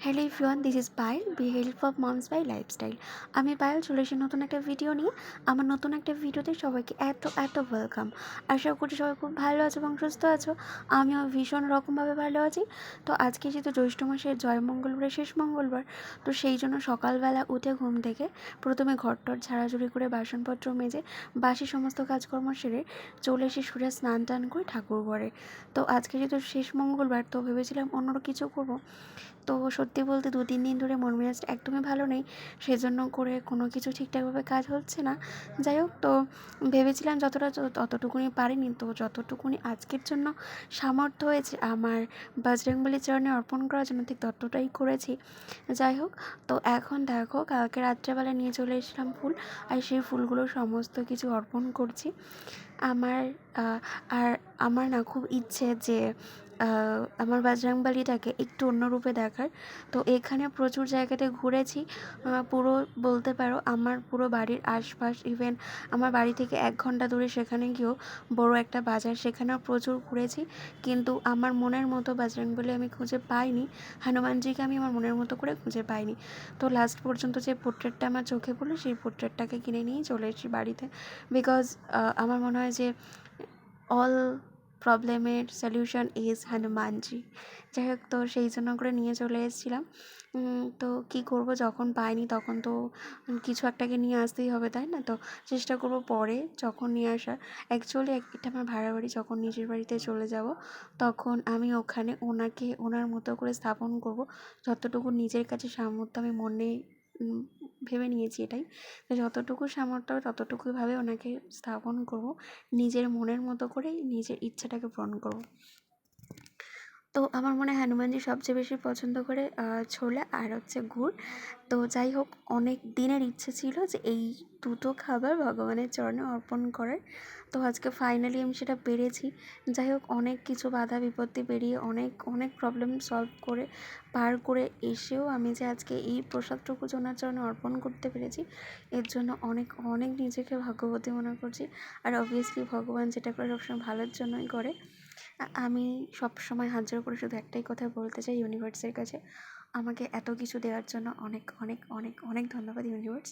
Hello everyone, this is Payel, be help of moms by lifestyle. আমি পায়েল চলে এসেছি নতুন একটা ভিডিও নিয়ে। আমার নতুন একটা ভিডিওতে সবাইকে এত ওয়েলকাম। আশা করি সবাই খুব ভালো আছো এবং সুস্থ আছো। আমিও ভীষণ রকমভাবে ভালো আছি। তো আজকে যেহেতু জ্যৈষ্ঠ মাসের জয় মঙ্গলবারের শেষ মঙ্গলবার, তো সেই জন্য সকালবেলা উঠে ঘুম থেকে প্রথমে ঘরটর ঝাড়াঝুড়ি করে বাসনপত্র মেজে বাসি সমস্ত কাজকর্ম সেরে চলে এসে সূর্যের স্নান টান করে ঠাকুর ঘরে। তো আজকে যেহেতু শেষ মঙ্গলবার, তো ভেবেছিলাম অন্য কিছু করবো। তো সত্যি বলতে 2-3 দিন ধরে মন মেজাজটা একদমই ভালো নেই, সেজন্য করে কোনো কিছু ঠিকঠাকভাবে কাজ হচ্ছে না। যাই হোক, তো ভেবেছিলাম যতটা ততটুকুনি পারিনি, তো যতটুকুনি আজকের জন্য সামর্থ্য হয়েছে আমার বজরংবলী চরণে অর্পণ করার জন্য ঠিক ততটাই করেছি। যাই হোক, তো এখন দেখো কালকে রাত্রেবেলা নিয়ে চলে এসেছিলাম ফুল, আর সেই ফুলগুলো সমস্ত কিছু অর্পণ করছি। আমার আর আমার না খুব ইচ্ছে যে আমার বজরংবলীটাকে একটু অন্য রূপে দেখার। তো এখানে প্রচুর জায়গাতে ঘুরেছি, পুরো বলতে পারো আমার পুরো বাড়ির আশপাশ, ইভেন আমার বাড়ি থেকে 1 ঘন্টা দূরে সেখানে গিয়েও বড় একটা বাজার, সেখানেও প্রচুর ঘুরেছি। কিন্তু আমার মনের মতো বজরংবলী আমি খুঁজে পাইনি, হনুমানজিকে আমি আমার মনের মতো করে খুঁজে পাইনি। তো লাস্ট পর্যন্ত যে পোর্ট্রেটটা আমার চোখে পড়লো, সেই পোর্ট্রেটটাকে কিনে নিয়েই চলে এসেছি বাড়িতে। বিকজ আমার মনে হয় যে অল প্রবলেমের সলিউশন ইজ হনুমানজি। যাই হোক, তো সেই জন্য করে নিয়ে চলে এসেছিলাম। তো কী করব, যখন পাইনি তখন তো কিছু একটাকে নিয়ে আসতেই হবে, তাই না? তো চেষ্টা করব পরে যখন নিয়ে আসার। অ্যাকচুয়ালি এটা আমার ভাড়া বাড়ি, যখন নিজের বাড়িতে চলে যাব তখন আমি ওখানে ওনাকে ওনার মতো করে স্থাপন করব। যতটুকু নিজের কাছে সামর্থ্য আমি মনে ভেবে নিয়েছি এটাই, যে যতটুকু সামর্থ্য ততটুকুভাবে ওনাকে স্থাপন করব, নিজের মনের মতো করে নিজের ইচ্ছাটাকে পূরণ করব। তো আমার মনে হয় হনুমানজি সবচেয়ে বেশি পছন্দ করে ছোলা আর হচ্ছে গুড়। তো যাই হোক, অনেক দিনের ইচ্ছে ছিল যে এই দুটো খাবার ভগবানের চরণে অর্পণ করার। তো আজকে ফাইনালি আমি সেটা পেরেছি। যাই হোক, অনেক কিছু বাধা বিপত্তি পেরিয়ে অনেক অনেক প্রবলেম সলভ করে পার করে এসেও আমি যে আজকে এই প্রসাদটুকু ওনার চরণে অর্পণ করতে পেরেছি, এর জন্য অনেক অনেক নিজেকে ভাগ্যবতী মনে করছি। আর অবভিয়াসলি ভগবান যেটা করে সবসময় ভালোর জন্যই করে। আমি সবসময় হাত জোড় করে শুধু একটাই কথা বলতে চাই ইউনিভার্সের কাছে, আমাকে এত কিছু দেওয়ার জন্য অনেক অনেক অনেক অনেক ধন্যবাদ ইউনিভার্স।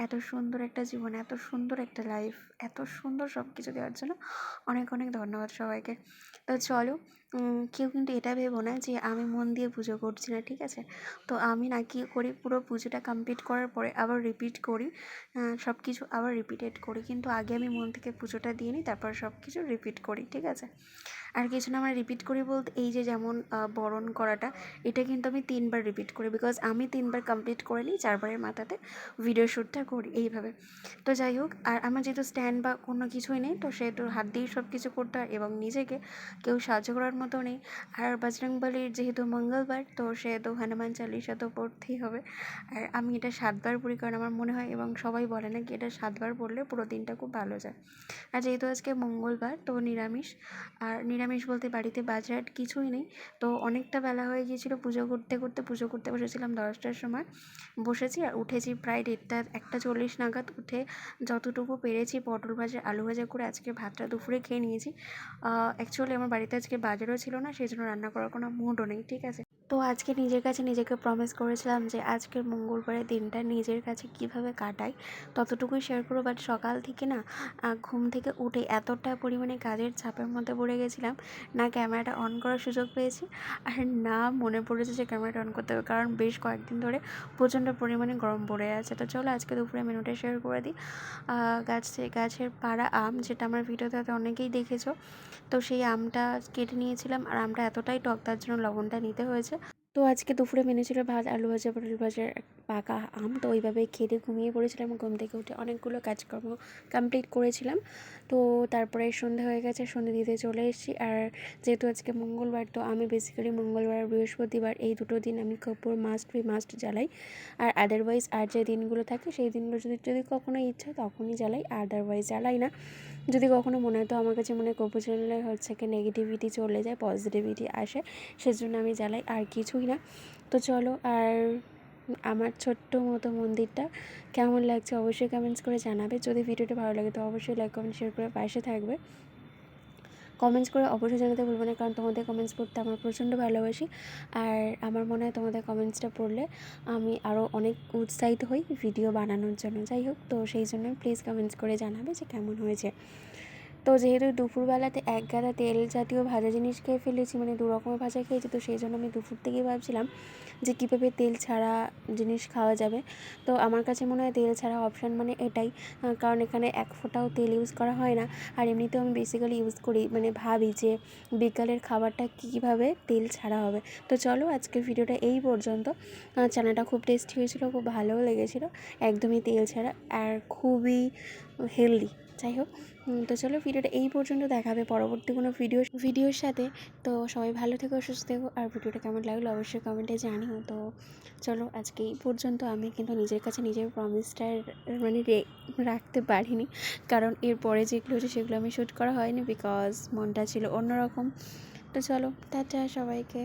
এত সুন্দর একটা জীবন, এত সুন্দর একটা লাইফ, এত সুন্দর সব কিছু দেওয়ার জন্য অনেক অনেক ধন্যবাদ সবাইকে। তো চলো, কেউ কিন্তু এটা ভেবো না যে আমি মন দিয়ে পুজো করছি না, ঠিক আছে? তো আমি না কী করি, পুরো পুজোটা কমপ্লিট করার পরে আবার রিপিট করি, সব কিছু আবার রিপিটেড করি, কিন্তু আগে আমি মন থেকে পুজোটা দিয়ে নিই, তারপর সব কিছু রিপিট করি, ঠিক আছে? আর কিছু না, আমরা রিপিট করি বলতে এই যে যেমন বরণ করাটা, এটা কিন্তু আমি 3বার রিপিট করি, বিকজ আমি 3বার কমপ্লিট করে নিই, 4বারের মাথাতে ভিডিও শ্যুটটা করি এইভাবে। তো যাই হোক, আর আমার যেহেতু স্ট্যান্ড বা কোনো কিছুই নেই, তো সেহেতু হাত দিয়েই সব কিছু করতে হয় এবং নিজেকে কেউ সাহায্য করার মতো নেই। আর বজরংবলীর যেহেতু মঙ্গলবার, তো সেহেতু হনুমান চালিসা তো পড়তেই হবে। আর আমি এটা 7বার পড়ি, কারণ আমার মনে হয় এবং সবাই বলে নাকি এটা 7বার পড়লে পুরো দিনটা খুব ভালো যায়। আর যেহেতু আজকে মঙ্গলবার, তো নিরামিষ। আর নিরামিষ বলতে বাড়িতে বাজার কিছুই নেই। তো অনেকটা বেলা হয়ে গিয়েছিলো, পুজো করতে বসেছিলাম 10টার সময় বসেছি, আর উঠেছি প্রায় 1:40 নাগাদ। উঠে যতটুকু পেরেছি পটল ভাজা আলু ভাজা করে আজকে ভাতটা দুপুরে খেয়ে নিয়েছি। অ্যাকচুয়ালি আমার বাড়িতে আজকে বাজারও ছিল না, সেই জন্য রান্না করার কোনো মুডও নেই, ঠিক আছে? তো আজকে নিজের কাছে নিজেকে প্রমিস করেছিলাম যে আজকের মঙ্গলবারের দিনটা নিজের কাছে কিভাবে কাটাই ততটুকুই শেয়ার করবো। বাট সকাল থেকে না ঘুম থেকে উঠে এতটা পরিমাণে কাজের চাপের মধ্যে পড়ে গেছিলাম, না ক্যামেরাটা অন করার সুযোগ পেয়েছি, আর না মনে পড়েছে যে ক্যামেরাটা অন করতে হবে, কারণ বেশ কয়েকদিন ধরে প্রচণ্ড পরিমাণে গরম পড়ে আছে। তো চলো আজকে দুপুরে মেনুটা শেয়ার করে দিই। গাছের পাড়া আম, যেটা আমার ভিডিওতে অনেকেই দেখেছো, তো সেই আমটা কেটে নিয়েছিলাম, আর আমটা এতটাই টক তার জন্য লবণটা নিতে হয়েছে। তো আজকে দুপুরে মেনু ছিল ভাত, আলু ভাজা, পটল ভাজা, পাকা আম। তো ওইভাবে খেতে ঘুমিয়ে পড়েছিলাম, ঘুম থেকে উঠে অনেকগুলো কাজকর্ম কমপ্লিট করেছিলাম। তো তারপরে সন্ধে হয়ে গেছে, সন্ধে দিতে চলে এসেছি। আর যেহেতু আজকে মঙ্গলবার, তো আমি বেসিক্যালি মঙ্গলবার আর বৃহস্পতিবার এই দুটো দিন আমি কর্পূর মাস্ট জ্বালাই। আর আদারওয়াইজ আর যে দিনগুলো থাকে সেই দিনগুলো যদি কখনো ইচ্ছা তখনই জ্বালাই, আদারওয়াইজ জ্বালাই না। যদি কখনো মনে হয়, তো আমার কাছে মনে হয় কর্পূর জ্বালালে হচ্ছে কি নেগেটিভিটি চলে যায়, পজিটিভিটি আসে, সেজন্য আমি জ্বালাই, আর কিছুই না। তো চলো, আর আমার ছোট্ট মতো মন্দিরটা কেমন লাগছে অবশ্যই কমেন্টস করে জানাবে। যদি ভিডিওটা ভালো লাগে তো অবশ্যই লাইক কমেন্ট শেয়ার করে পাশে থাকবে। কমেন্টস করে অবশ্যই জানাতে ভুলবে না, কারণ তোমাদের কমেন্টস পড়তে আমার প্রচণ্ড ভালোবাসি। আর আমার মনে হয় তোমাদের কমেন্টসটা পড়লে আমি আরও অনেক উৎসাহিত হই ভিডিও বানানোর জন্য। যাই হোক, তো সেই জন্য প্লিজ কমেন্টস করে জানাবে যে কেমন হয়েছে। তো যেহেতু দুপুরবেলাতে এক গাদা তেল জাতীয় ভাজা জিনিস খেয়ে ফেলেছি, মানে দু রকমের ভাজা খেয়েছি, তো সেই জন্য আমি দুপুর থেকেই ভাবছিলাম যে কীভাবে তেল ছাড়া জিনিস খাওয়া যাবে। তো আমার কাছে মনে হয় তেল ছাড়া অপশান মানে এটাই, কারণ এখানে এক ফোঁটাও তেল ইউজ করা হয় না। আর এমনিতেও আমি বেসিক্যালি ইউজ করি, মানে ভাবি যে বিকালের খাবারটা কীভাবে তেল ছাড়া হবে। তো চলো, আজকের ভিডিওটা এই পর্যন্ত। চানাটা খুব টেস্টি হয়েছিলো, খুব ভালোও লেগেছিলো, একদমই তেল ছাড়া আর খুবই হেলদি। যাই হোক, তো চলো ভিডিওটা এই পর্যন্ত, দেখাবে পরবর্তী কোনো ভিডিওর সাথে। তো সবাই ভালো থেকো, সুস্থ থেকো, আর ভিডিওটা কেমন লাগলো অবশ্যই কমেন্টে জানিও। তো চলো আজকে এই পর্যন্ত। আমি কিন্তু নিজের কাছে নিজের প্রমিসটা মানে রাখতে পারিনি, কারণ এরপরে যেগুলো হচ্ছে সেগুলো আমি শ্যুট করা হয়নি, বিকজ মনটা ছিল অন্যরকম। তো চলো, টাটা সবাইকে।